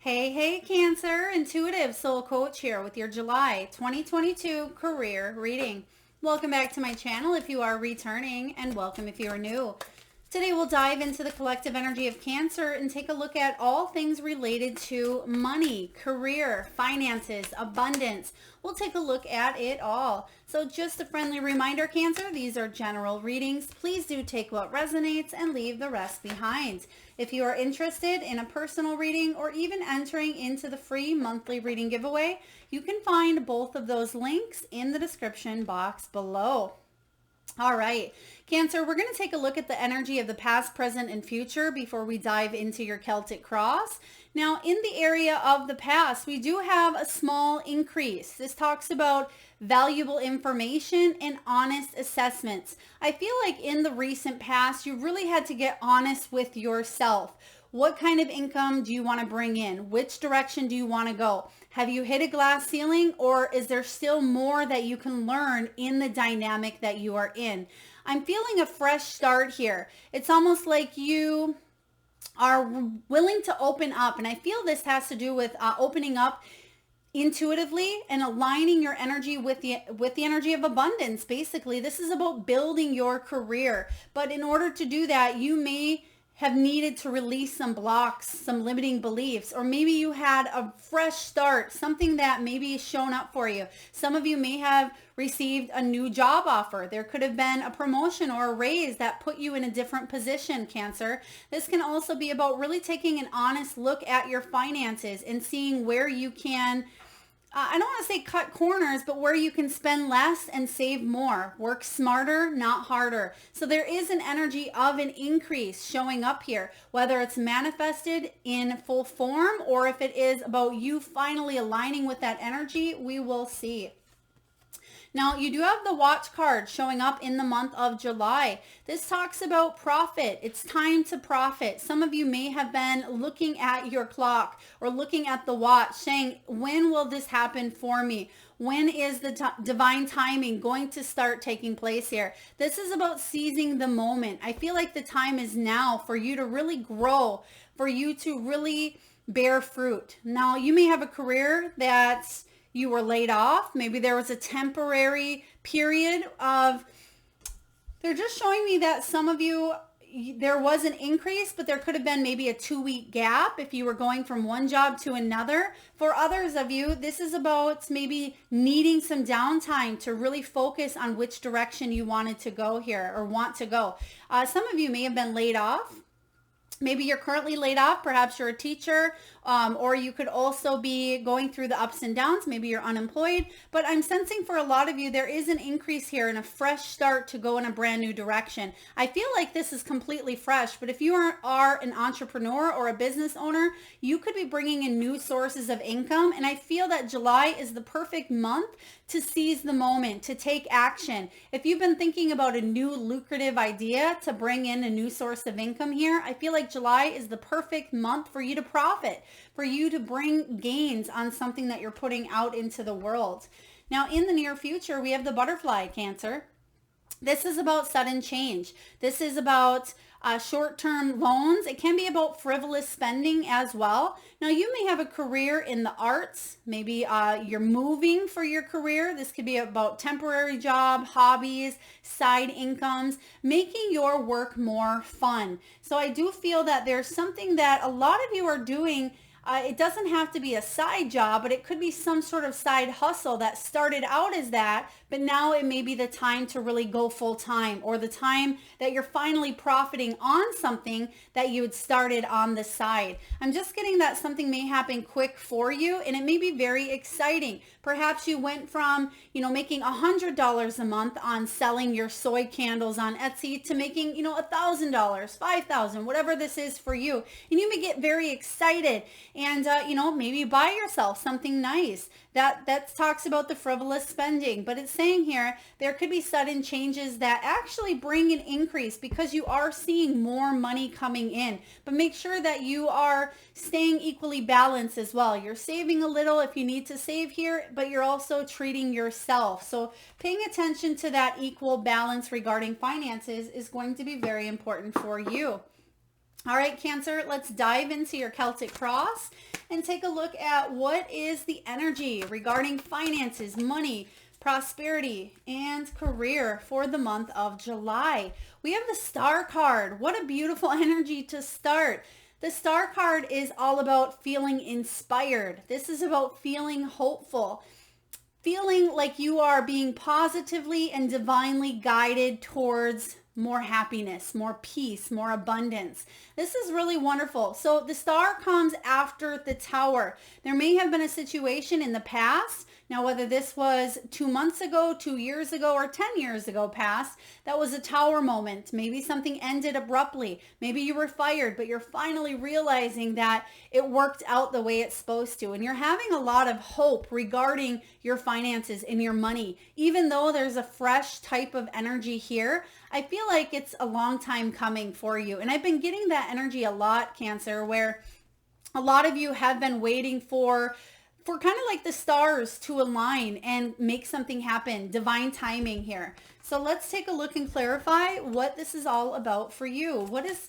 Hey, Cancer, intuitive soul coach here with your July 2022 career reading. Welcome back to my channel if you are returning, and welcome if you are new. Today we'll dive into the collective energy of Cancer and take a look at all things related to money, career, finances, abundance. We'll take a look at it all. So just a friendly reminder, Cancer, these are general readings. Please do take what resonates and leave the rest behind. If you are interested in a personal reading or even entering into the free monthly reading giveaway, you can find both of those links in the description box below. All right, Cancer, we're going to take a look at the energy of the past, present, and future before we dive into your Celtic cross. Now, in the area of the past, we do have a small increase. This talks about valuable information and honest assessments. I feel like in the recent past, you really had to get honest with yourself. What kind of income do you want to bring in? Which direction do you want to go? Have you hit a glass ceiling, or is there still more that you can learn in the dynamic that you are in? I'm feeling a fresh start here. It's almost like you are willing to open up, and I feel this has to do with opening up intuitively and aligning your energy with the energy of abundance. Basically, this is about building your career, but in order to do that, you may have needed to release some blocks, some limiting beliefs, or maybe you had a fresh start, something that maybe has shown up for you. Some of you may have received a new job offer. There could have been a promotion or a raise that put you in a different position, Cancer. This can also be about really taking an honest look at your finances and seeing where you can I don't want to say cut corners, but where you can spend less and save more. Work smarter, not harder. So there is an energy of an increase showing up here, whether it's manifested in full form or if it is about you finally aligning with that energy, we will see. Now, you do have the watch card showing up in the month of July. This talks about profit. It's time to profit. Some of you may have been looking at your clock or looking at the watch saying, when will this happen for me? When is the divine timing going to start taking place here? This is about seizing the moment. I feel like the time is now for you to really grow, for you to really bear fruit. Now, you may have a career that's you were laid off. Maybe there was a temporary period of, they're just showing me that some of you, there was an increase, but there could have been maybe a 2-week gap if you were going from one job to another. For others of you, this is about maybe needing some downtime to really focus on which direction you wanted to go here or want to go. Some of you may have been laid off. Maybe you're currently laid off, perhaps you're a teacher, or you could also be going through the ups and downs. Maybe you're unemployed, but I'm sensing for a lot of you, there is an increase here and a fresh start to go in a brand new direction. I feel like this is completely fresh, but if you are an entrepreneur or a business owner, you could be bringing in new sources of income. And I feel that July is the perfect month to seize the moment, to take action. If you've been thinking about a new lucrative idea to bring in a new source of income here, I feel like July is the perfect month for you to profit, for you to bring gains on something that you're putting out into the world. Now, in the near future, we have the butterfly, Cancer. This is about sudden change. This is about short-term loans. It can be about frivolous spending as well. Now, you may have a career in the arts. Maybe you're moving for your career. This could be about temporary job, hobbies, side incomes, making your work more fun. So I do feel that there's something that a lot of you are doing. It doesn't have to be a side job, but it could be some sort of side hustle that started out as that, but now it may be the time to really go full time, or the time that you're finally profiting on something that you had started on the side. I'm just getting that something may happen quick for you, and it may be very exciting. Perhaps you went from, making $100 a month on selling your soy candles on Etsy to making, $1,000, $5,000, whatever this is for you. And you may get very excited and, maybe buy yourself something nice. That talks about the frivolous spending, but it's saying here there could be sudden changes that actually bring an increase because you are seeing more money coming in. But make sure that you are staying equally balanced as well. You're saving a little if you need to save here, but you're also treating yourself. So paying attention to that equal balance regarding finances is going to be very important for you. All right, Cancer, let's dive into your Celtic cross and take a look at what is the energy regarding finances, money, prosperity, and career for the month of July. We have the Star card. What a beautiful energy to start. The Star card is all about feeling inspired. This is about feeling hopeful, feeling like you are being positively and divinely guided towards more happiness, more peace, more abundance. This is really wonderful. So the Star comes after the Tower. There may have been a situation in the past. Now, whether this was 2 months ago, 2 years ago, or 10 years ago past, that was a Tower moment. Maybe something ended abruptly. Maybe you were fired, but you're finally realizing that it worked out the way it's supposed to. And you're having a lot of hope regarding your finances and your money. Even though there's a fresh type of energy here, I feel like it's a long time coming for you. And I've been getting that energy a lot, Cancer, where a lot of you have been waiting for kind of like the stars to align and make something happen, divine timing here. So let's take a look and clarify what this is all about for you. What is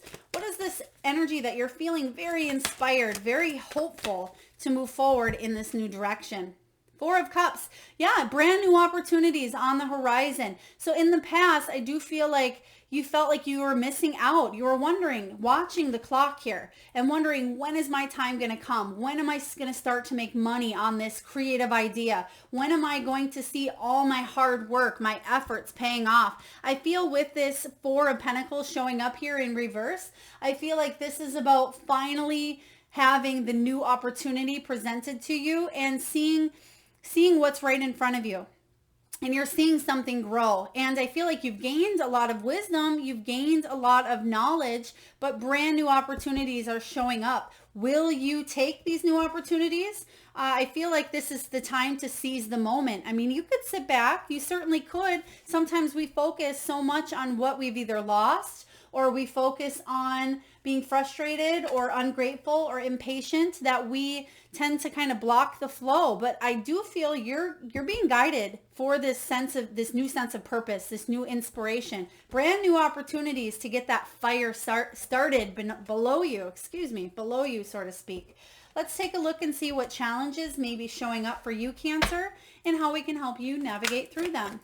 this energy that you're feeling very inspired, very hopeful to move forward in this new direction? Four of Cups. Yeah, brand new opportunities on the horizon. So in the past, I do feel like you felt like you were missing out. You were wondering, watching the clock here and wondering, when is my time going to come? When am I going to start to make money on this creative idea? When am I going to see all my hard work, my efforts paying off? I feel with this Four of Pentacles showing up here in reverse, I feel like this is about finally having the new opportunity presented to you and seeing what's right in front of you. And you're seeing something grow. And I feel like you've gained a lot of wisdom, you've gained a lot of knowledge, but brand new opportunities are showing up. Will you take these new opportunities? I feel like this is the time to seize the moment. I mean, you could sit back. You certainly could. Sometimes we focus so much on what we've either lost, or we focus on being frustrated or ungrateful or impatient that we tend to kind of block the flow. But I do feel you're being guided for this new sense of purpose, this new inspiration, brand new opportunities to get that fire started below you, so to speak. Let's take a look and see what challenges may be showing up for you, Cancer, and how we can help you navigate through them.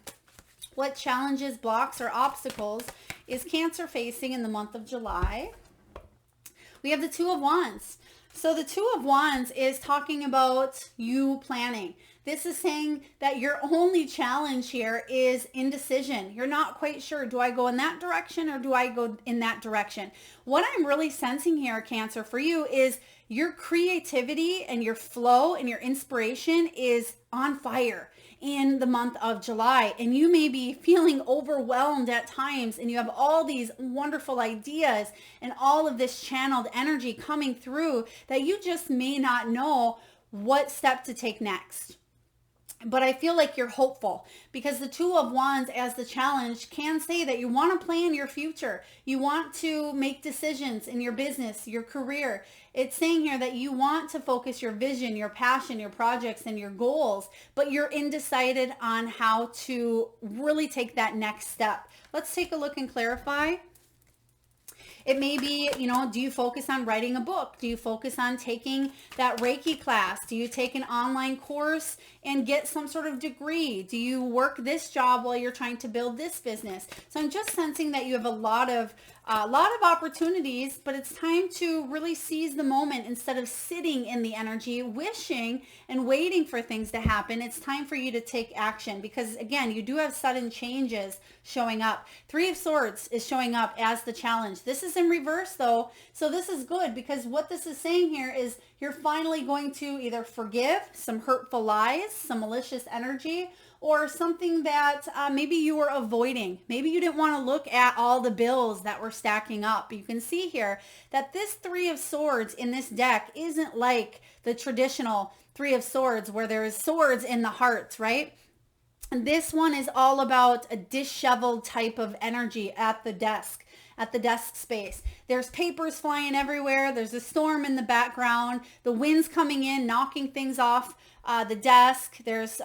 What challenges, blocks, or obstacles is Cancer facing in the month of July? We have the Two of Wands. So the Two of Wands is talking about you planning. This is saying that your only challenge here is indecision. You're not quite sure, do I go in that direction or do I go in that direction? What I'm really sensing here, Cancer, for you is your creativity and your flow and your inspiration is on fire in the month of July, and you may be feeling overwhelmed at times, and you have all these wonderful ideas and all of this channeled energy coming through that you just may not know what step to take next. But I feel like you're hopeful because the Two of Wands as the challenge can say that you want to plan your future. You want to make decisions in your business, your career. It's saying here that you want to focus your vision, your passion, your projects, and your goals, but you're undecided on how to really take that next step. Let's take a look and clarify. It may be, do you focus on writing a book? Do you focus on taking that Reiki class? Do you take an online course and get some sort of degree? Do you work this job while you're trying to build this business? So I'm just sensing that you have a lot of opportunities, but it's time to really seize the moment instead of sitting in the energy, wishing and waiting for things to happen. It's time for you to take action because, again, you do have sudden changes showing up. Three of Swords is showing up as the challenge. This is in reverse, though, so this is good because what this is saying here is you're finally going to either forgive some hurtful lies, some malicious energy, or something that maybe you were avoiding. Maybe you didn't want to look at all the bills that were stacking up. You can see here that this Three of Swords in this deck isn't like the traditional Three of Swords where there's swords in the heart, right? And this one is all about a disheveled type of energy at the desk space. There's papers flying everywhere. There's a storm in the background. The wind's coming in, knocking things off the desk. There's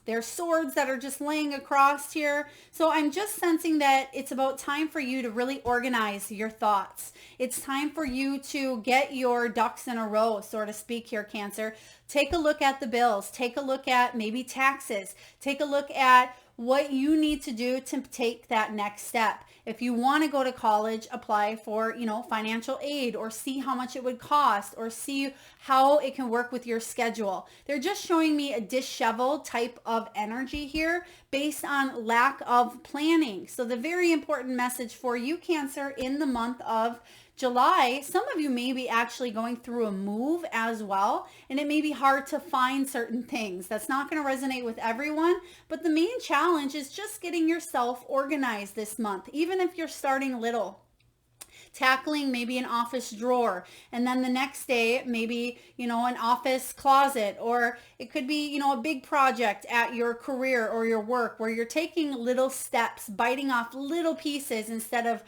There's swords that are just laying across here. So I'm just sensing that it's about time for you to really organize your thoughts. It's time for you to get your ducks in a row, so to speak here, Cancer. Take a look at the bills. Take a look at maybe taxes. Take a look at what you need to do to take that next step. If you want to go to college, apply for, financial aid, or see how much it would cost, or see how it can work with your schedule. They're just showing me a disheveled type of energy here based on lack of planning. So the very important message for you, Cancer, in the month of July, some of you may be actually going through a move as well, and it may be hard to find certain things. That's not going to resonate with everyone, but the main challenge is just getting yourself organized this month, even if you're starting little. Tackling maybe an office drawer, and then the next day maybe an office closet, or it could be a big project at your career or your work where you're taking little steps, biting off little pieces instead of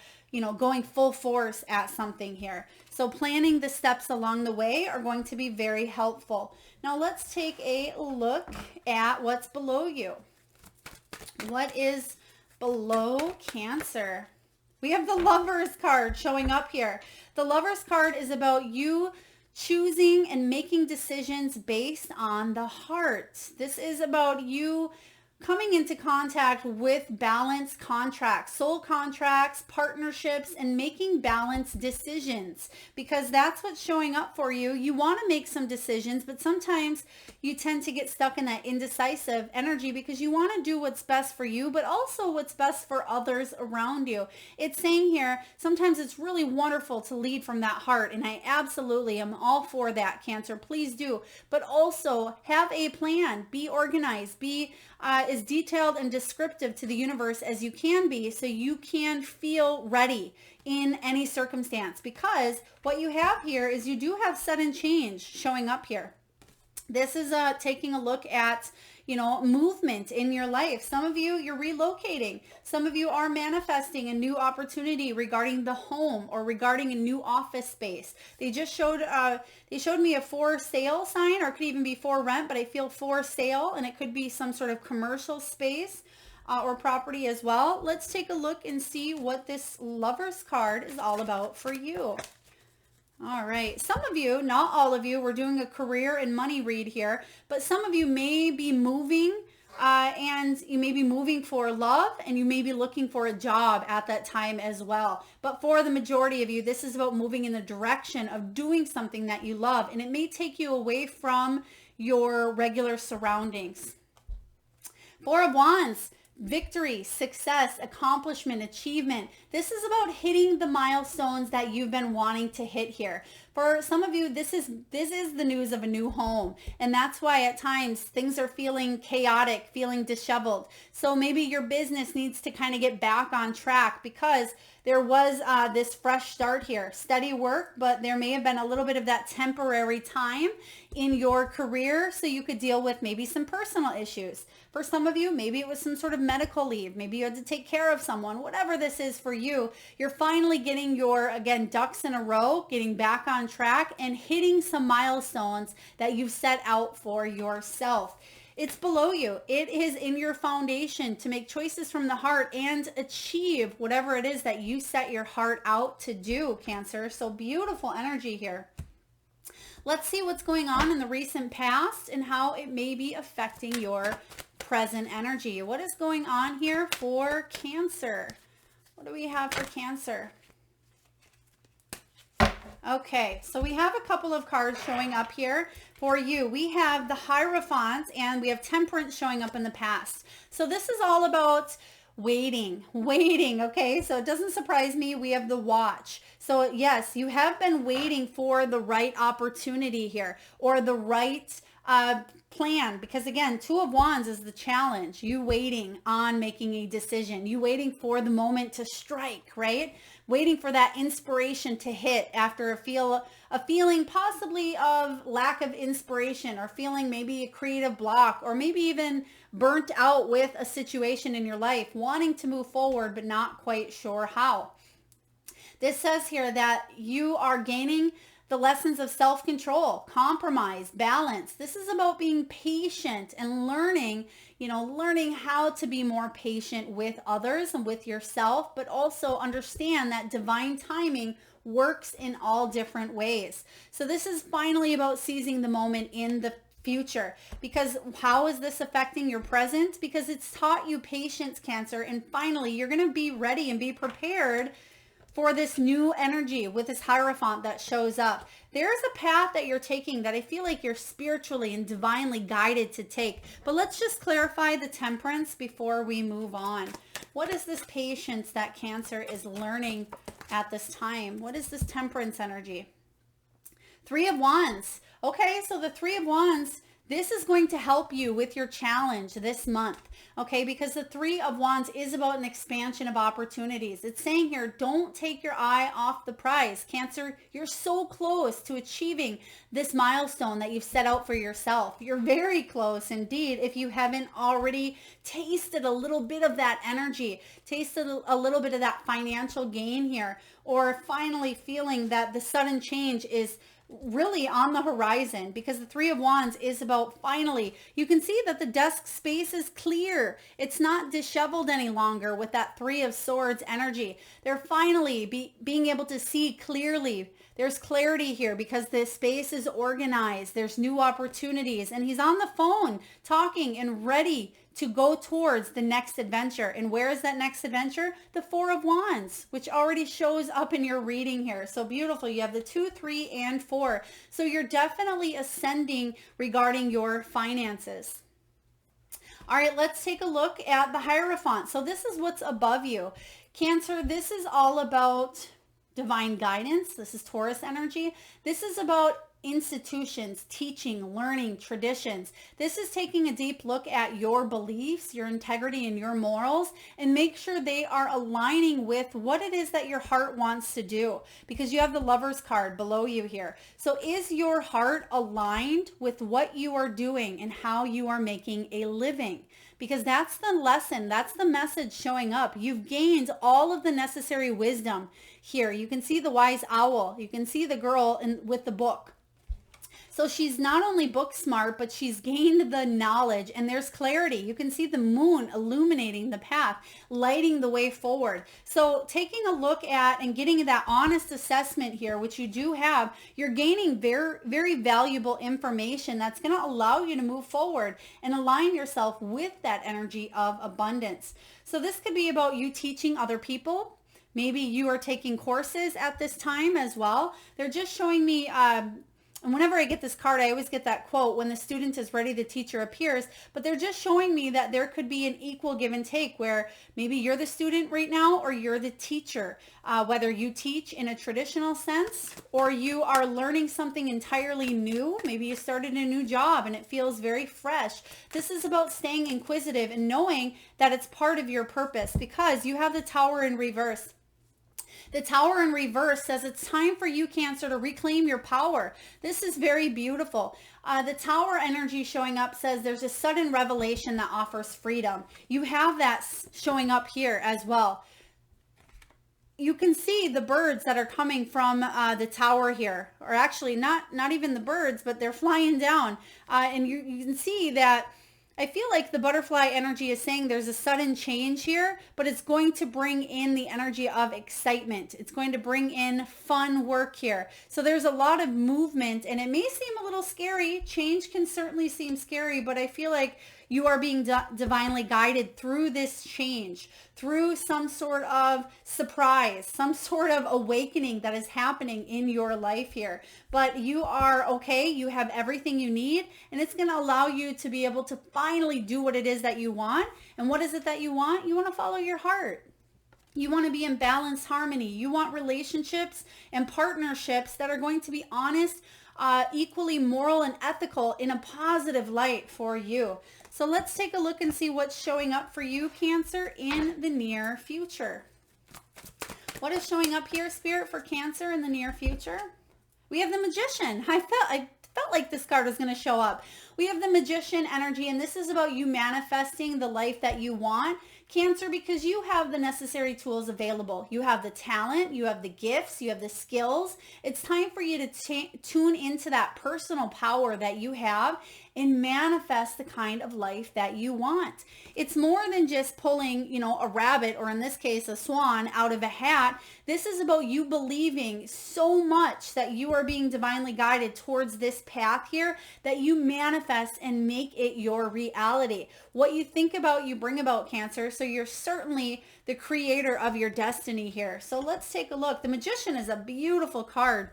going full force at something here. So planning the steps along the way are going to be very helpful. Now let's take a look at what's below you. What is below Cancer? We have the Lovers card showing up here. The Lovers card is about you choosing and making decisions based on the heart. This is about you coming into contact with balanced contracts, soul contracts, partnerships, and making balanced decisions, because that's what's showing up for you. You want to make some decisions, but sometimes you tend to get stuck in that indecisive energy because you want to do what's best for you, but also what's best for others around you. It's saying here, sometimes it's really wonderful to lead from that heart, and I absolutely am all for that, Cancer. Please do. But also have a plan. Be organized. Be as detailed and descriptive to the universe as you can be, so you can feel ready in any circumstance, because what you have here is you do have sudden change showing up here. This is taking a look at movement in your life. Some of you, you're relocating. Some of you are manifesting a new opportunity regarding the home or regarding a new office space. They just showed me a for sale sign, or it could even be for rent, but I feel for sale, and it could be some sort of commercial space or property as well. Let's take a look and see what this Lovers card is all about for you. All right. Some of you, not all of you, we're doing a career and money read here, but some of you may be moving and you may be moving for love, and you may be looking for a job at that time as well. But for the majority of you, this is about moving in the direction of doing something that you love, and it may take you away from your regular surroundings. Four of Wands. Victory, success, accomplishment, achievement. This is about hitting the milestones that you've been wanting to hit here. For some of you, this is the news of a new home. And that's why at times things are feeling chaotic, feeling disheveled. So maybe your business needs to kind of get back on track, because there was this fresh start here. Steady work, but there may have been a little bit of that temporary time in your career so you could deal with maybe some personal issues. For some of you, maybe it was some sort of medical leave. Maybe you had to take care of someone. Whatever this is for you, you're finally getting your, again, ducks in a row, getting back on track and hitting some milestones that you've set out for yourself. It's below you. It is in your foundation to make choices from the heart and achieve whatever it is that you set your heart out to do, Cancer. So beautiful energy here. Let's see what's going on in the recent past and how it may be affecting your present energy. What is going on here for Cancer? What do we have for Cancer? Okay, so we have a couple of cards showing up here for you. We have the Hierophant and we have Temperance showing up in the past. So this is all about waiting, okay? So it doesn't surprise me. We have the Watch. So yes, you have been waiting for the right opportunity here, or the right plan, because again, Two of Wands is the challenge. You waiting on making a decision. You waiting for the moment to strike, right? Waiting for that inspiration to hit after a feeling possibly of lack of inspiration, or feeling maybe a creative block, or maybe even burnt out with a situation in your life, wanting to move forward but not quite sure how. This says here that you are gaining the lessons of self-control, compromise, balance. This is about being patient and learning, learning how to be more patient with others and with yourself, but also understand that divine timing works in all different ways. So this is finally about seizing the moment in the future. Because how is this affecting your present? Because it's taught you patience, Cancer, and finally you're going to be ready and be prepared for this new energy with this Hierophant that shows up. There's a path that you're taking that I feel like you're spiritually and divinely guided to take. But let's just clarify the Temperance before we move on. What is this patience that Cancer is learning at this time? What is this Temperance energy? Three of Wands. Okay, so the Three of Wands, this is going to help you with your challenge this month, okay? Because the Three of Wands is about an expansion of opportunities. It's saying here, don't take your eye off the prize. Cancer, you're so close to achieving this milestone that you've set out for yourself. You're very close indeed if you haven't already tasted a little bit of that energy, tasted a little bit of that financial gain here, or finally feeling that the sudden change is really on the horizon, because the Three of Wands is about finally, you can see that the desk space is clear. It's not disheveled any longer with that Three of Swords energy. They're finally being able to see clearly. There's clarity here because the space is organized. There's new opportunities, and he's on the phone talking and ready to go towards the next adventure. And where is that next adventure? The Four of Wands, which already shows up in your reading here. So beautiful. You have the 2, 3, and 4. So you're definitely ascending regarding your finances. All right, let's take a look at the Hierophant. So this is what's above you. Cancer, this is all about divine guidance. This is Taurus energy. This is about institutions, teaching, learning, traditions. This is taking a deep look at your beliefs, your integrity, and your morals, and make sure they are aligning with what it is that your heart wants to do, because you have the Lover's card below you here. So is your heart aligned with what you are doing and how you are making a living? Because that's the lesson, that's the message showing up. You've gained all of the necessary wisdom here. You can see the wise owl. You can see the girl with the book. So she's not only book smart, but she's gained the knowledge, and there's clarity. You can see the moon illuminating the path, lighting the way forward. So taking a look at and getting that honest assessment here, which you do have, you're gaining very, very valuable information that's going to allow you to move forward and align yourself with that energy of abundance. So this could be about you teaching other people. Maybe you are taking courses at this time as well. They're just showing me and whenever I get this card, I always get that quote, when the student is ready, the teacher appears. But they're just showing me that there could be an equal give and take, where maybe you're the student right now or you're the teacher, whether you teach in a traditional sense or you are learning something entirely new. Maybe you started a new job and it feels very fresh. This is about staying inquisitive and knowing that it's part of your purpose, because you have the Tower in reverse. The Tower in reverse says it's time for you, Cancer, to reclaim your power. This is very beautiful. The Tower energy showing up says there's a sudden revelation that offers freedom. You have that showing up here as well. You can see the birds that are coming from the tower here, or actually not even the birds, but they're flying down. And you can see that I feel like the butterfly energy is saying there's a sudden change here, but it's going to bring in the energy of excitement. It's going to bring in fun work here. So there's a lot of movement, and it may seem a little scary. Change can certainly seem scary, but I feel like you are being divinely guided through this change, through some sort of surprise, some sort of awakening that is happening in your life here. But you are okay. You have everything you need, and it's going to allow you to be able to finally do what it is that you want. And what is it that you want? You want to follow your heart. You want to be in balanced harmony. You want relationships and partnerships that are going to be honest, equally moral and ethical in a positive light for you. So let's take a look and see what's showing up for you, Cancer, in the near future. What is showing up here, Spirit, for Cancer in the near future? We have the Magician. I felt like this card was going to show up. We have the Magician energy, and this is about you manifesting the life that you want. Cancer, because you have the necessary tools available. You have the talent, you have the gifts, you have the skills. It's time for you to tune into that personal power that you have and manifest the kind of life that you want. It's more than just pulling, a rabbit, or in this case, a swan, out of a hat. This is about you believing so much that you are being divinely guided towards this path here that you manifest and make it your reality. What you think about, you bring about, Cancer. So you're certainly the creator of your destiny here. So let's take a look. The Magician is a beautiful card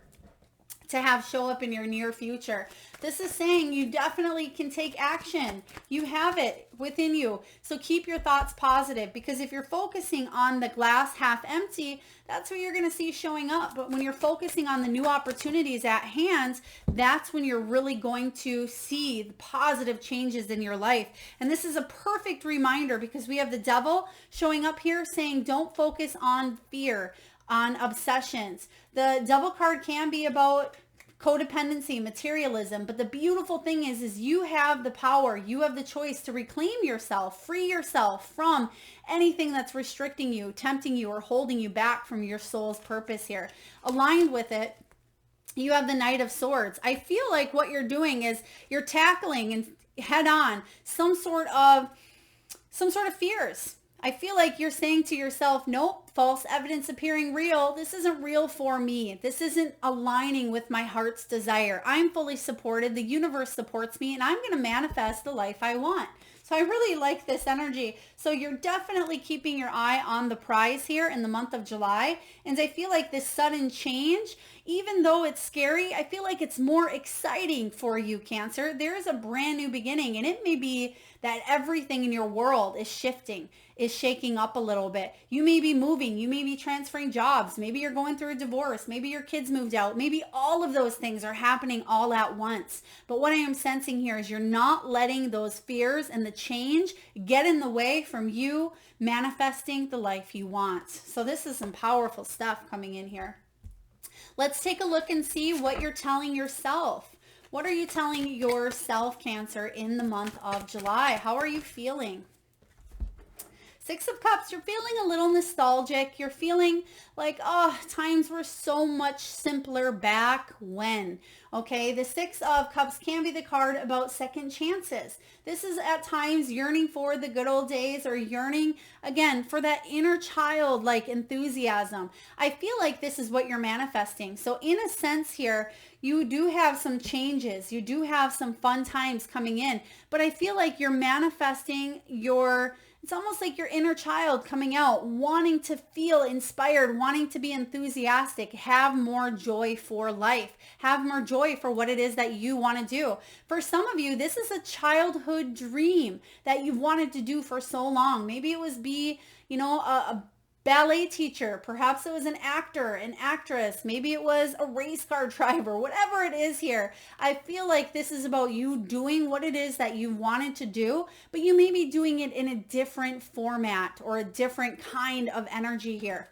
to have show up in your near future. This is saying you definitely can take action. You have it within you. So keep your thoughts positive, because if you're focusing on the glass half empty, that's what you're going to see showing up. But when you're focusing on the new opportunities at hand, that's when you're really going to see the positive changes in your life. And this is a perfect reminder, because we have the Devil showing up here saying, don't focus on fear, on obsessions. The Devil card can be about codependency, materialism, but the beautiful thing is you have the power, you have the choice to reclaim yourself, free yourself from anything that's restricting you, tempting you, or holding you back from your soul's purpose here. Aligned with it, you have the Knight of Swords. I feel like what you're doing is you're tackling and head on some sort of fears. I feel like you're saying to yourself, nope, false evidence appearing real. This isn't real for me. This isn't aligning with my heart's desire. I'm fully supported. The universe supports me, and I'm going to manifest the life I want. So I really like this energy. So you're definitely keeping your eye on the prize here in the month of July. And I feel like this sudden change, even though it's scary, I feel like it's more exciting for you, Cancer. There is a brand new beginning, and it may be that everything in your world is shifting, is shaking up a little bit. You may be moving, you may be transferring jobs, maybe you're going through a divorce, maybe your kids moved out, maybe all of those things are happening all at once. But what I am sensing here is you're not letting those fears and the change get in the way from you manifesting the life you want. So this is some powerful stuff coming in here. Let's take a look and see what you're telling yourself. What are you telling yourself, Cancer, in the month of July? How are you feeling? Six of Cups, you're feeling a little nostalgic. You're feeling like, oh, times were so much simpler back when. Okay, the Six of Cups can be the card about second chances. This is at times yearning for the good old days, or yearning, again, for that inner child like enthusiasm. I feel like this is what you're manifesting. So in a sense here, you do have some changes. You do have some fun times coming in. But I feel like you're manifesting it's almost like your inner child coming out, wanting to feel inspired, wanting to be enthusiastic, have more joy for life, have more joy for what it is that you want to do. For some of you, this is a childhood dream that you've wanted to do for so long. Maybe it was be, a ballet teacher. Perhaps it was an actor, an actress. Maybe it was a race car driver, whatever it is here. I feel like this is about you doing what it is that you wanted to do, but you may be doing it in a different format or a different kind of energy here.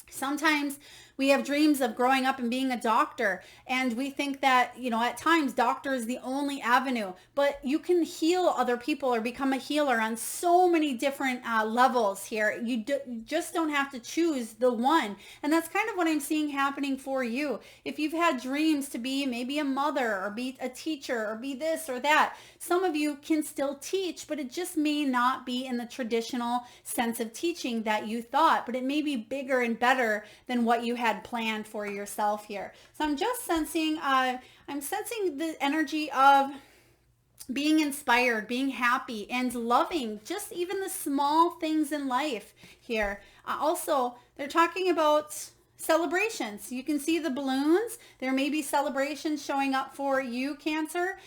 Sometimes we have dreams of growing up and being a doctor, and we think that, at times doctor is the only avenue, but you can heal other people or become a healer on so many different levels here. You just don't have to choose the one. And that's kind of what I'm seeing happening for you. If you've had dreams to be maybe a mother or be a teacher or be this or that, some of you can still teach, but it just may not be in the traditional sense of teaching that you thought, but it may be bigger and better than what you had planned for yourself here. So I'm just sensing, I'm sensing the energy of being inspired, being happy, and loving just even the small things in life here. Also, they're talking about celebrations. You can see the balloons. There may be celebrations showing up for you, Cancer,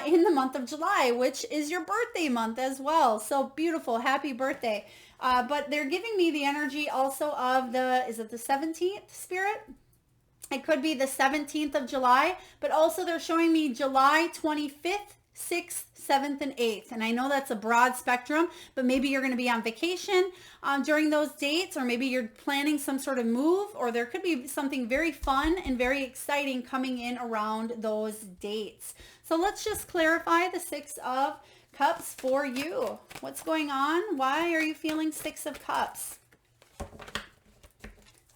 in the month of July, which is your birthday month as well. So beautiful. Happy birthday. But they're giving me the energy also of is it the 17th, Spirit? It could be the 17th of July, but also they're showing me July 25th, 6th, 7th, and 8th. And I know that's a broad spectrum, but maybe you're going to be on vacation during those dates, or maybe you're planning some sort of move, or there could be something very fun and very exciting coming in around those dates. So let's just clarify the Six of Cups for you. What's going on? Why are you feeling Six of Cups?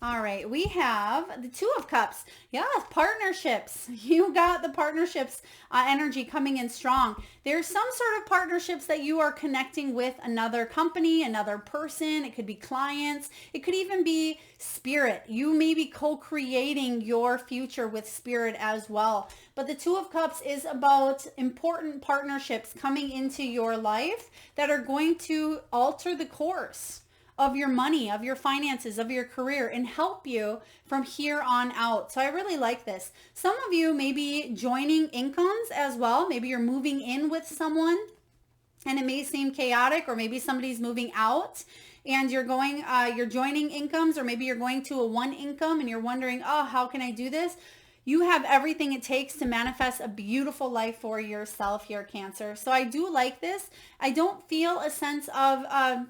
All right, we have the Two of Cups. Yes, partnerships. You got the partnerships energy coming in strong. There's some sort of partnerships that you are connecting with another company, another person. It could be clients. It could even be spirit. You may be co-creating your future with spirit as well. But the Two of Cups is about important partnerships coming into your life that are going to alter the course of your money, of your finances, of your career, and help you from here on out. So I really like this. Some of you may be joining incomes as well. Maybe you're moving in with someone and it may seem chaotic, or maybe somebody's moving out and you're joining incomes, or maybe you're going to a one income and you're wondering, oh, how can I do this? You have everything it takes to manifest a beautiful life for yourself here, Cancer. So I do like this. I don't feel a sense of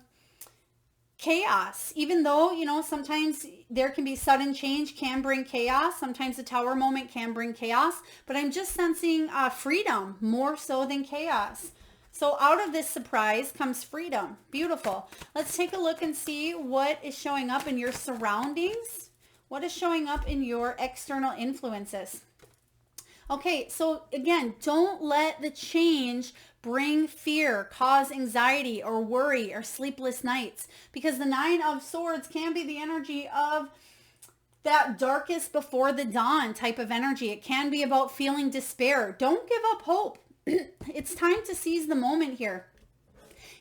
chaos, even though, sometimes there can be sudden change can bring chaos. Sometimes the Tower moment can bring chaos, but I'm just sensing freedom more so than chaos. So out of this surprise comes freedom. Beautiful. Let's take a look and see what is showing up in your surroundings. What is showing up in your external influences? Okay, so again, don't let the change bring fear, cause anxiety or worry or sleepless nights, because the Nine of Swords can be the energy of that darkest before the dawn type of energy. It can be about feeling despair. Don't give up hope. It's time to seize the moment here.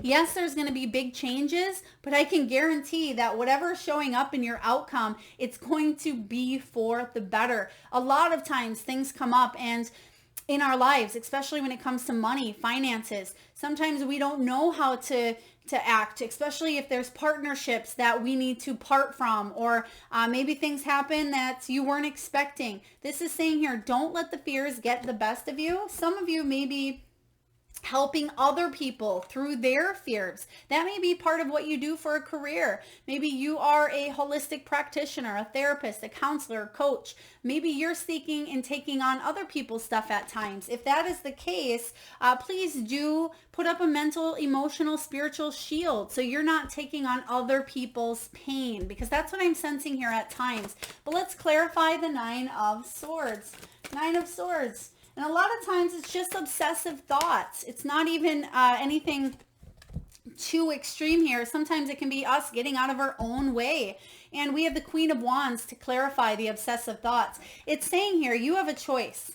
Yes, there's going to be big changes, but I can guarantee that whatever is showing up in your outcome, it's going to be for the better. A lot of times things come up and in our lives, especially when it comes to money, finances, sometimes we don't know how to act, especially if there's partnerships that we need to part from, or maybe things happen that you weren't expecting. This is saying here, don't let the fears get the best of you. Some of you may be helping other people through their fears. That may be part of what you do for a career. Maybe you are a holistic practitioner, a therapist, a counselor, a coach. Maybe you're seeking and taking on other people's stuff at times. If that is the case, please do put up a mental, emotional, spiritual shield so you're not taking on other people's pain, because that's what I'm sensing here at times. But let's clarify the Nine of Swords. Nine of Swords. And a lot of times it's just obsessive thoughts. It's not even anything too extreme here. Sometimes it can be us getting out of our own way. And we have the Queen of Wands to clarify the obsessive thoughts. It's saying here, you have a choice.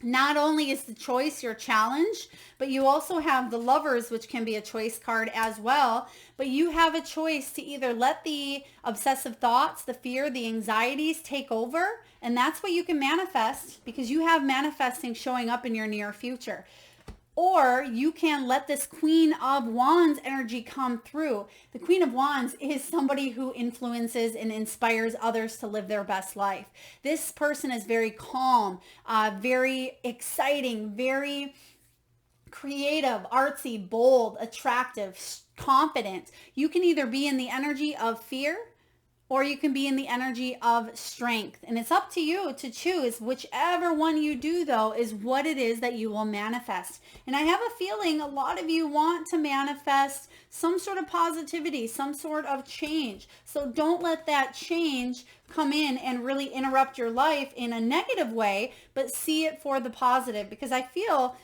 Not only is the choice your challenge, but you also have the Lovers, which can be a choice card as well. But you have a choice to either let the obsessive thoughts, the fear, the anxieties take over. And that's what you can manifest, because you have manifesting showing up in your near future. Or you can let this Queen of Wands energy come through. The Queen of Wands is somebody who influences and inspires others to live their best life. This person is very calm, very exciting, very creative, artsy, bold, attractive, confident. You can either be in the energy of fear, or you can be in the energy of strength. And it's up to you to choose. Whichever one you do, though, is what it is that you will manifest. And I have a feeling a lot of you want to manifest some sort of positivity, some sort of change. So don't let that change come in and really interrupt your life in a negative way, but see it for the positive, because I feel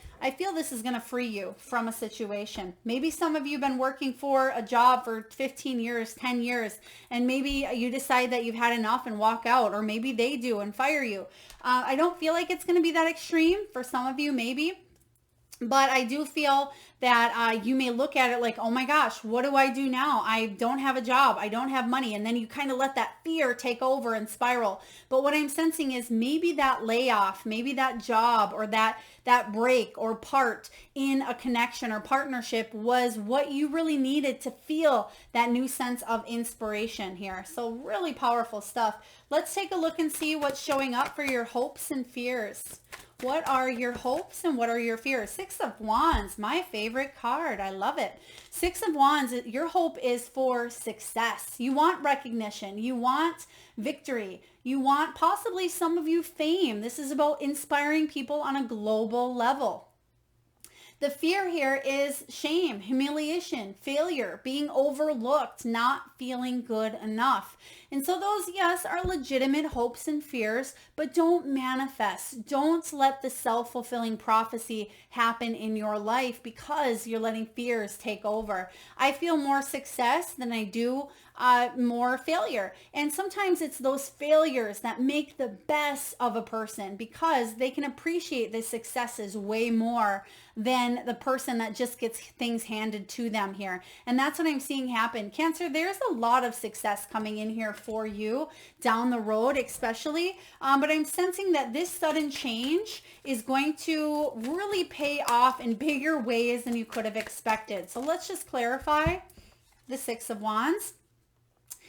this is going to free you from a situation. Maybe some of you have been working for a job for 15 years, 10 years, and maybe you decide that you've had enough and walk out, or maybe they do and fire you. I don't feel like it's going to be that extreme. For some of you, maybe. But I do feel that you may look at it like, oh my gosh, what do I do now? I don't have a job. I don't have money. And then you kind of let that fear take over and spiral. But what I'm sensing is maybe that layoff, maybe that job, or that break or part in a connection or partnership was what you really needed to feel that new sense of inspiration here. So really powerful stuff. Let's take a look and see what's showing up for your hopes and fears. What are your hopes and what are your fears? Six of Wands, my favorite card. I love it. Six of Wands, your hope is for success. You want recognition. You want victory. You want, possibly some of you, fame. This is about inspiring people on a global level. The fear here is shame, humiliation, failure, being overlooked, not feeling good enough. And so those, yes, are legitimate hopes and fears, but don't manifest. Don't let the self-fulfilling prophecy happen in your life because you're letting fears take over. I feel more success than I do more failure. And sometimes it's those failures that make the best of a person because they can appreciate the successes way more than the person that just gets things handed to them here. And that's what I'm seeing happen. Cancer, there's a lot of success coming in here for you down the road, especially. But I'm sensing that this sudden change is going to really pay off in bigger ways than you could have expected. So let's just clarify the Six of Wands.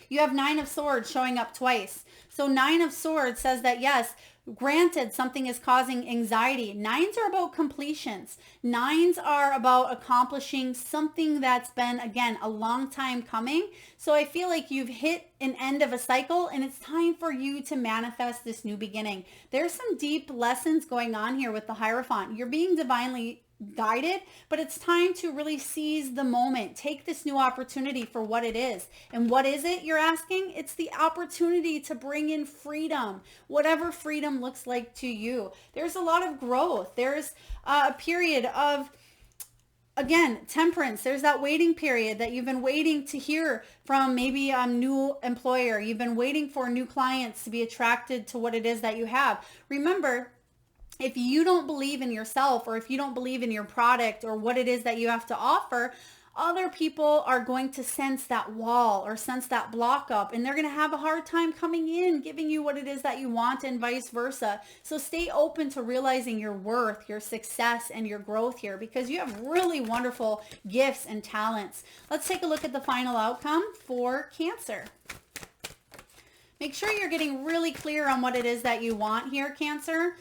You have Nine of Swords showing up twice. So Nine of Swords says that, yes, granted, something is causing anxiety. Nines are about completions. Nines are about accomplishing something that's been, again, a long time coming. So I feel like you've hit an end of a cycle and it's time for you to manifest this new beginning. There's some deep lessons going on here with the Hierophant. You're being divinely guided, but it's time to really seize the moment. Take this new opportunity for what it is. And what is it, you're asking? It's the opportunity to bring in freedom, whatever freedom looks like to you. There's a lot of growth. There's a period of, again, temperance. There's that waiting period that you've been waiting to hear from maybe a new employer. You've been waiting for new clients to be attracted to what it is that you have. Remember, if you don't believe in yourself or if you don't believe in your product or what it is that you have to offer, other people are going to sense that wall or sense that block up, and they're going to have a hard time coming in, giving you what it is that you want, and vice versa. So stay open to realizing your worth, your success, and your growth here because you have really wonderful gifts and talents. Let's take a look at the final outcome for Cancer. Make sure you're getting really clear on what it is that you want here, Cancer,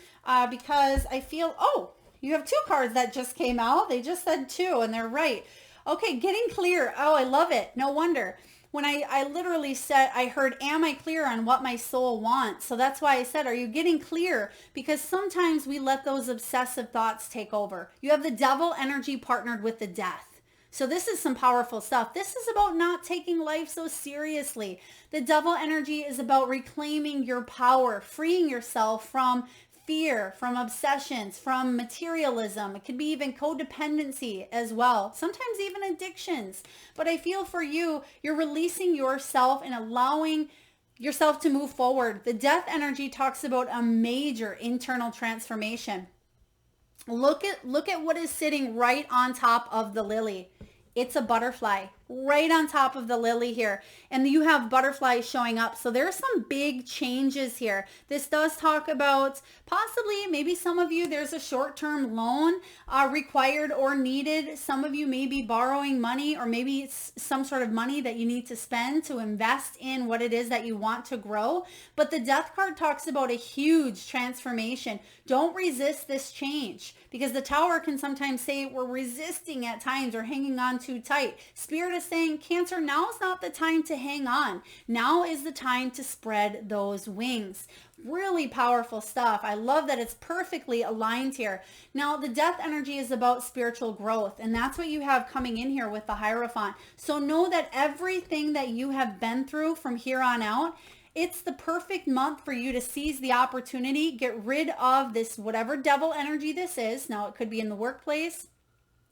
because I feel, oh, you have two cards that just came out. They just said two, and they're right. Okay, getting clear. Oh, I love it. No wonder. When I literally said, I heard, am I clear on what my soul wants? So that's why I said, are you getting clear? Because sometimes we let those obsessive thoughts take over. You have the devil energy partnered with the death. So this is some powerful stuff. This is about not taking life so seriously. The devil energy is about reclaiming your power, freeing yourself from fear, from obsessions, from materialism. It could be even codependency as well. Sometimes even addictions. But I feel for you, you're releasing yourself and allowing yourself to move forward. The death energy talks about a major internal transformation. Look at what is sitting right on top of the lily. It's a butterfly right on top of the lily here. And you have butterflies showing up. So there's some big changes here. This does talk about possibly, maybe some of you, there's a short-term loan required or needed. Some of you may be borrowing money, or maybe it's some sort of money that you need to spend to invest in what it is that you want to grow. But the death card talks about a huge transformation. Don't resist this change, because the tower can sometimes say we're resisting at times or hanging on too tight. Spirit is saying, Cancer, now is not the time to hang on. Now is the time to spread those wings. Really powerful stuff. I love that it's perfectly aligned here. Now, the death energy is about spiritual growth, and that's what you have coming in here with the Hierophant. So know that everything that you have been through from here on out, it's the perfect month for you to seize the opportunity, get rid of this, whatever devil energy this is. Now, it could be in the workplace.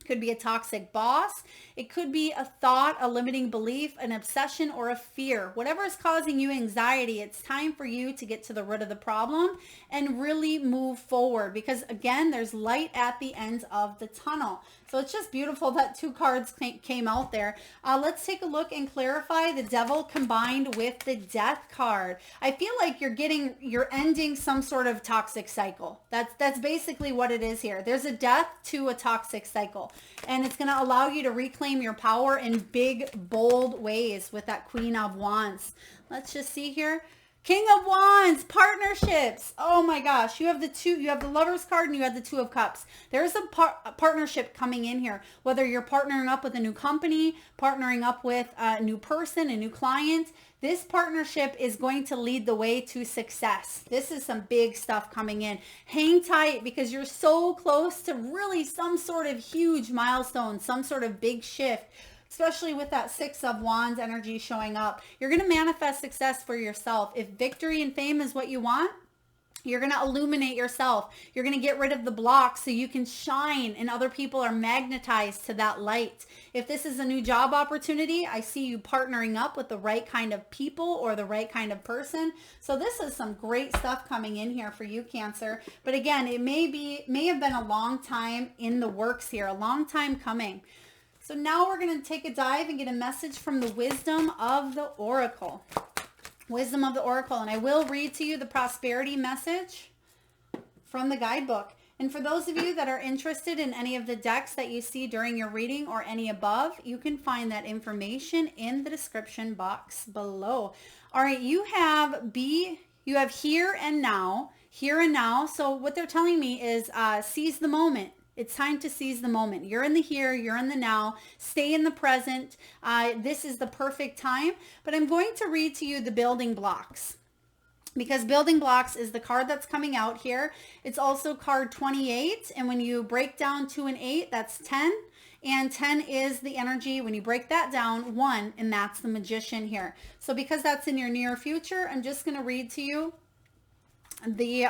Could be a toxic boss. It could be a thought, a limiting belief, an obsession, or a fear. Whatever is causing you anxiety, it's time for you to get to the root of the problem and really move forward, because again, there's light at the end of the tunnel. So it's just beautiful that two cards came out there. Let's take a look and clarify the devil combined with the death card. I feel like you're ending some sort of toxic cycle. That's basically what it is here. There's a death to a toxic cycle, and it's going to allow you to reclaim your power in big, bold ways with that Queen of Wands. Let's just see here. King of Wands, partnerships. Oh my gosh, you have the Lover's card and you have the Two of Cups. There's a partnership coming in here, whether you're partnering up with a new company, partnering up with a new person, a new client. This partnership is going to lead the way to success. This is some big stuff coming in. Hang tight because you're so close to really some sort of huge milestone, some sort of big shift, especially with that Six of Wands energy showing up. You're going to manifest success for yourself. If victory and fame is what you want, you're going to illuminate yourself. You're going to get rid of the blocks so you can shine and other people are magnetized to that light. If this is a new job opportunity, I see you partnering up with the right kind of people or the right kind of person. So this is some great stuff coming in here for you, Cancer. But again, it may have been a long time in the works here, a long time coming. So now we're going to take a dive and get a message from the Wisdom of the Oracle. Wisdom of the Oracle. And I will read to you the prosperity message from the guidebook. And for those of you that are interested in any of the decks that you see during your reading or any above, you can find that information in the description box below. All right, you have here and now. Here and now. So what they're telling me is seize the moment. It's time to seize the moment. You're in the here, you're in the now. Stay in the present. This is the perfect time. But I'm going to read to you the building blocks, because building blocks is the card that's coming out here. It's also card 28. And when you break down 2 and 8, that's 10. And 10 is the energy. When you break that down, 1, and that's the Magician here. So because that's in your near future, I'm just going to read to you the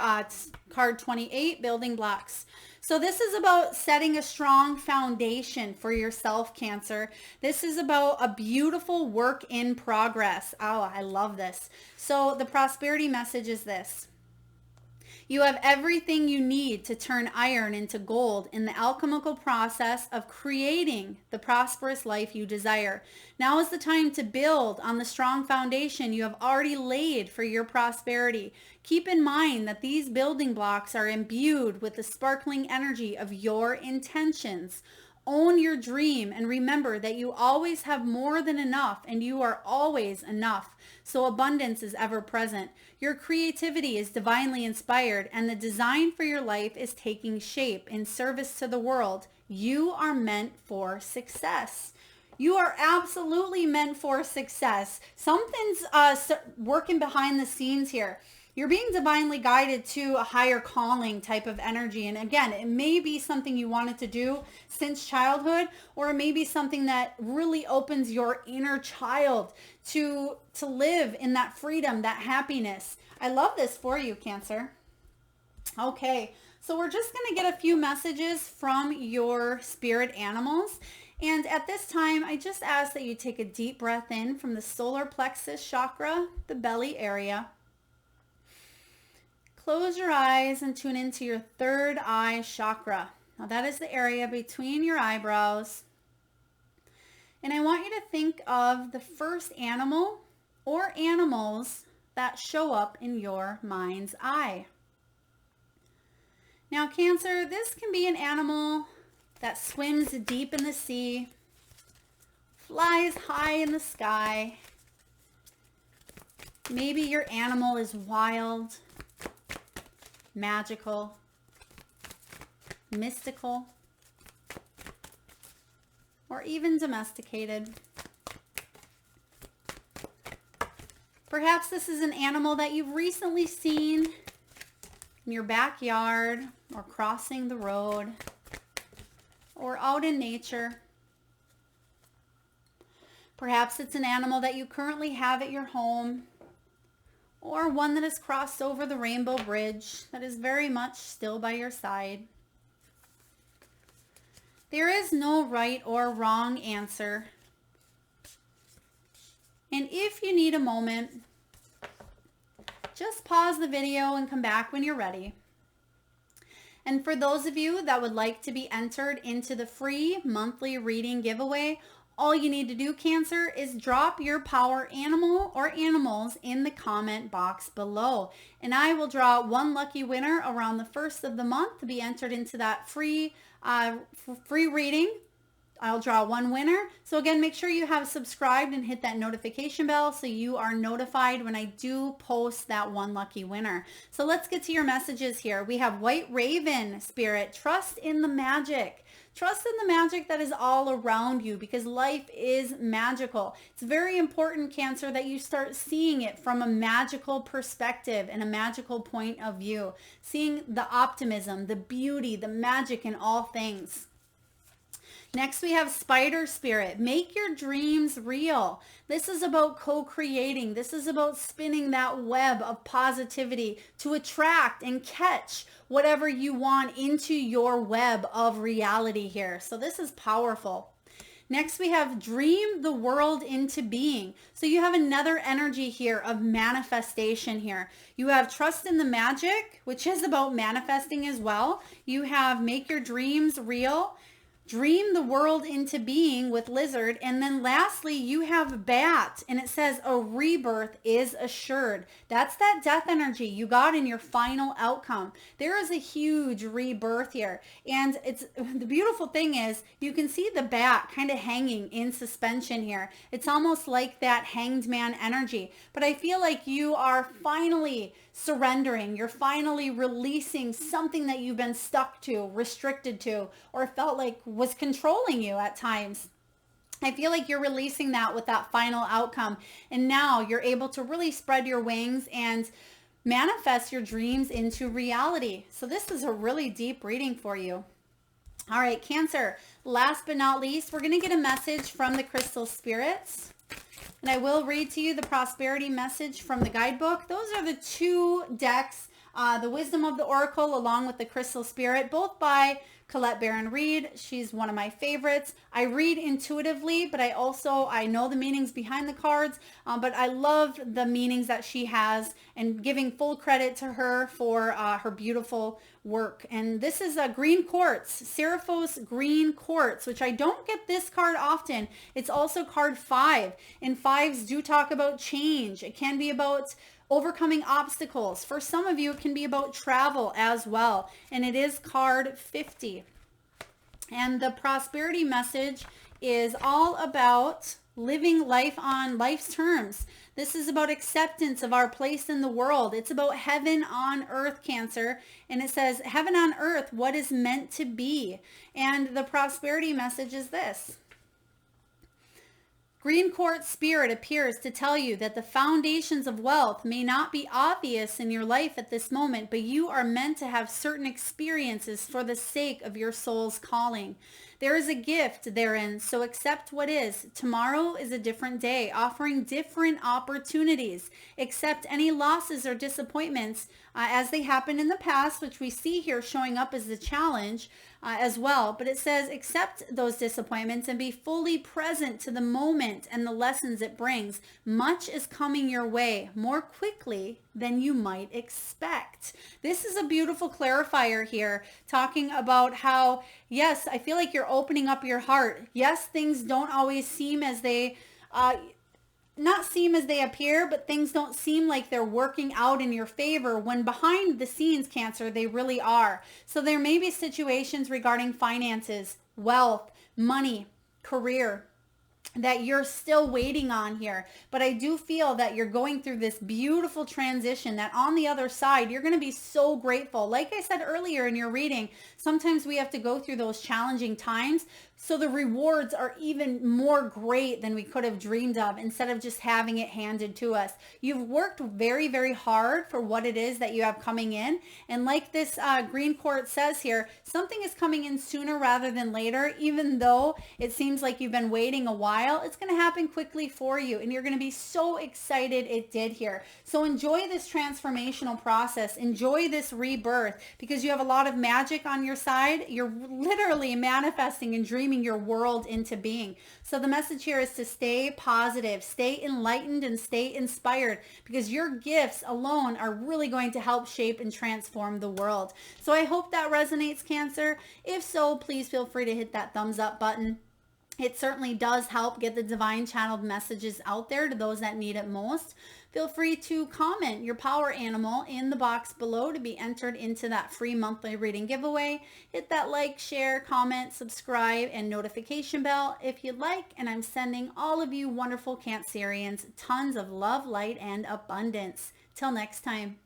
card 28, building blocks. So this is about setting a strong foundation for yourself, Cancer. This is about a beautiful work in progress. Oh, I love this. So the prosperity message is this. You have everything you need to turn iron into gold in the alchemical process of creating the prosperous life you desire. Now is the time to build on the strong foundation you have already laid for your prosperity. Keep in mind that these building blocks are imbued with the sparkling energy of your intentions. Own your dream and remember that you always have more than enough and you are always enough. So abundance is ever present. Your creativity is divinely inspired and the design for your life is taking shape in service to the world. You are meant for success. You are absolutely meant for success. Something's working behind the scenes here. You're being divinely guided to a higher calling type of energy. And again, it may be something you wanted to do since childhood, or it may be something that really opens your inner child to live in that freedom, that happiness. I love this for you, Cancer. Okay, so we're just going to get a few messages from your spirit animals. And at this time, I just ask that you take a deep breath in from the solar plexus chakra, the belly area. Close your eyes and tune into your third eye chakra. Now that is the area between your eyebrows. And I want you to think of the first animal or animals that show up in your mind's eye. Now, Cancer, this can be an animal that swims deep in the sea, flies high in the sky. Maybe your animal is wild, magical, mystical, or even domesticated. Perhaps this is an animal that you've recently seen in your backyard or crossing the road or out in nature. Perhaps it's an animal that you currently have at your home, or one that has crossed over the rainbow bridge that is very much still by your side. There is no right or wrong answer. And if you need a moment, just pause the video and come back when you're ready. And for those of you that would like to be entered into the free monthly reading giveaway, all you need to do, Cancer, is drop your power animal or animals in the comment box below. And I will draw one lucky winner around the first of the month to be entered into that free reading I'll draw one winner. So again, make sure you have subscribed and hit that notification bell so you are notified when I do post that one lucky winner. So let's get to your messages here. We have White Raven Spirit, trust in the magic. Trust in the magic that is all around you because life is magical. It's very important, Cancer, that you start seeing it from a magical perspective and a magical point of view. Seeing the optimism, the beauty, the magic in all things. Next, we have Spider Spirit. Make your dreams real. This is about co-creating. This is about spinning that web of positivity to attract and catch whatever you want into your web of reality here. So this is powerful. Next, we have dream the world into being. So you have another energy here of manifestation here. You have trust in the magic, which is about manifesting as well. You have make your dreams real. Dream the world into being with Lizard. And then lastly, you have Bat, and it says a rebirth is assured. That's that death energy you got in your final outcome. There is a huge rebirth here. And it's the beautiful thing is you can see the bat kind of hanging in suspension here. It's almost like that hanged man energy. But I feel like you are finally surrendering. You're finally releasing something that you've been stuck to, restricted to, or felt like was controlling you at times. I feel like you're releasing that with that final outcome. And now you're able to really spread your wings and manifest your dreams into reality. So this is a really deep reading for you. All right, Cancer, last but not least, we're going to get a message from the crystal spirits. And I will read to you the prosperity message from the guidebook. Those are the two decks, the Wisdom of the Oracle along with the Crystal Spirit, both by Colette Baron Reed. She's one of my favorites. I read intuitively, but I know the meanings behind the cards, but I love the meanings that she has and giving full credit to her for her beautiful work. And this is a green quartz, Seraphos green quartz, which I don't get this card often. It's also card 5, and 5s do talk about change. It can be about overcoming obstacles. For some of you, it can be about travel as well. And it is card 50. And the prosperity message is all about living life on life's terms. This is about acceptance of our place in the world. It's about heaven on earth, Cancer. And it says, heaven on earth, what is meant to be. And the prosperity message is this. Green quartz spirit appears to tell you that the foundations of wealth may not be obvious in your life at this moment, but you are meant to have certain experiences for the sake of your soul's calling. There is a gift therein, so accept what is. Tomorrow is a different day, offering different opportunities. Accept any losses or disappointments as they happened in the past, which we see here showing up as the challenge as well. But it says accept those disappointments and be fully present to the moment and the lessons it brings. Much is coming your way more quickly than you might expect. This is a beautiful clarifier here, talking about how, yes, I feel like you're opening up your heart. Yes, things don't always seem as they not seem as they appear, but things don't seem like they're working out in your favor when behind the scenes, Cancer, they really are. So there may be situations regarding finances, wealth, money, career, that you're still waiting on here. But I do feel that you're going through this beautiful transition that on the other side, you're going to be so grateful. Like I said earlier in your reading, sometimes we have to go through those challenging times. So the rewards are even more great than we could have dreamed of instead of just having it handed to us. You've worked very, very hard for what it is that you have coming in. And like this green quartz says here, something is coming in sooner rather than later, even though it seems like you've been waiting a while. It's going to happen quickly for you. And you're going to be so excited it did here. So enjoy this transformational process. Enjoy this rebirth because you have a lot of magic on your side. You're literally manifesting and dreaming your world into being. So the message here is to stay positive, stay enlightened, and stay inspired because your gifts alone are really going to help shape and transform the world. So I hope that resonates, Cancer. If so, please feel free to hit that thumbs up button. It certainly does help get the divine channeled messages out there to those that need it most. Feel free to comment your power animal in the box below to be entered into that free monthly reading giveaway. Hit that like, share, comment, subscribe, and notification bell if you'd like. And I'm sending all of you wonderful Cancerians tons of love, light, and abundance. Till next time.